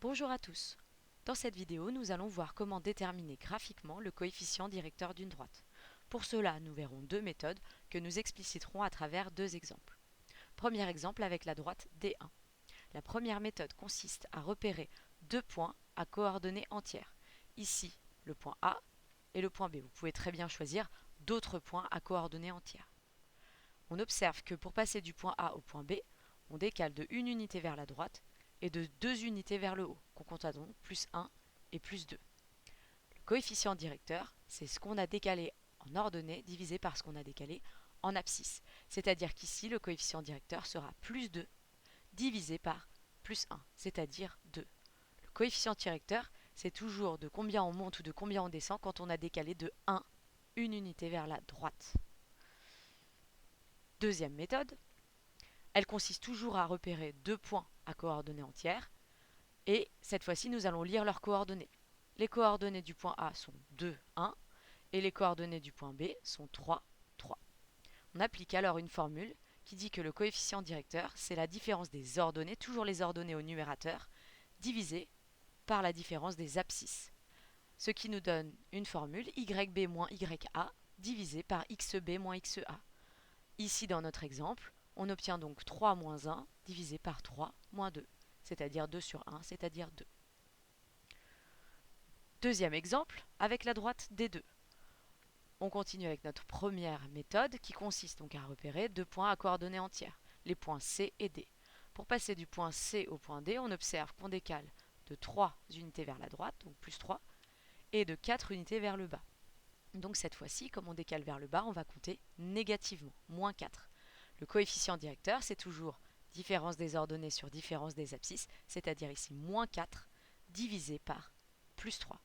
Bonjour à tous. Dans cette vidéo, nous allons voir comment déterminer graphiquement le coefficient directeur d'une droite. Pour cela, nous verrons deux méthodes que nous expliciterons à travers deux exemples. Premier exemple avec la droite D1. La première méthode consiste à repérer deux points à coordonnées entières. Ici, le point A et le point B. Vous pouvez très bien choisir d'autres points à coordonnées entières. On observe que pour passer du point A au point B, on décale de 1 unité vers la droite et de 2 unités vers le haut, qu'on compte donc plus 1 et plus 2. Le coefficient directeur, c'est ce qu'on a décalé en ordonnée divisé par ce qu'on a décalé en abscisse. C'est-à-dire qu'ici, le coefficient directeur sera plus 2 divisé par plus 1, c'est-à-dire 2. Le coefficient directeur, c'est toujours de combien on monte ou de combien on descend quand on a décalé de 1 une unité vers la droite. Deuxième méthode, elle consiste toujours à repérer deux points à coordonnées entières et cette fois-ci nous allons lire leurs coordonnées. Les coordonnées du point A sont 2, 1 et les coordonnées du point B sont 3, 3. On applique alors une formule qui dit que le coefficient directeur, c'est la différence des ordonnées, toujours les ordonnées au numérateur, divisé par la différence des abscisses. Ce qui nous donne une formule YB moins YA divisé par XB moins XA. Ici dans notre exemple, on obtient donc 3 moins 1 divisé par 3 moins 2, c'est-à-dire 2 sur 1, c'est-à-dire 2. Deuxième exemple, avec la droite D2. On continue avec notre première méthode qui consiste donc à repérer deux points à coordonnées entières, les points C et D. Pour passer du point C au point D, on observe qu'on décale de 3 unités vers la droite, donc plus 3, et de 4 unités vers le bas. Donc cette fois-ci, comme on décale vers le bas, on va compter négativement, moins 4. Le coefficient directeur, c'est toujours différence des ordonnées sur différence des abscisses, c'est-à-dire ici moins 4 divisé par plus 3.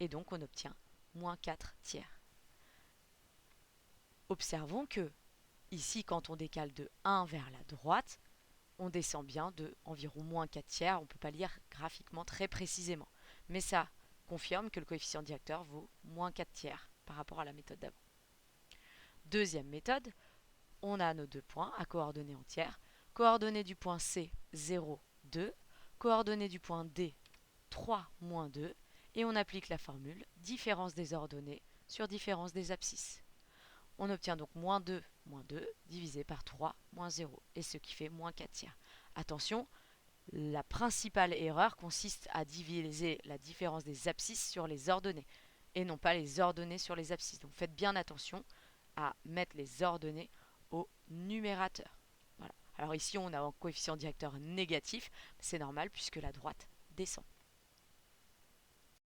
Et donc on obtient moins 4 tiers. Observons que, ici, quand on décale de 1 vers la droite, on descend bien de environ moins 4 tiers. On ne peut pas lire graphiquement très précisément. Mais ça confirme que le coefficient directeur vaut moins 4 tiers par rapport à la méthode d'avant. Deuxième méthode, on a nos deux points à coordonnées entières. Coordonnées du point C, 0, 2. Coordonnées du point D, 3, moins 2. Et on applique la formule différence des ordonnées sur différence des abscisses. On obtient donc moins 2 divisé par 3 moins 0, et ce qui fait moins 4 tiers. Attention, la principale erreur consiste à diviser la différence des abscisses sur les ordonnées, et non pas les ordonnées sur les abscisses. Donc faites bien attention à mettre les ordonnées au numérateur. Voilà. Alors ici on a un coefficient directeur négatif, c'est normal puisque la droite descend.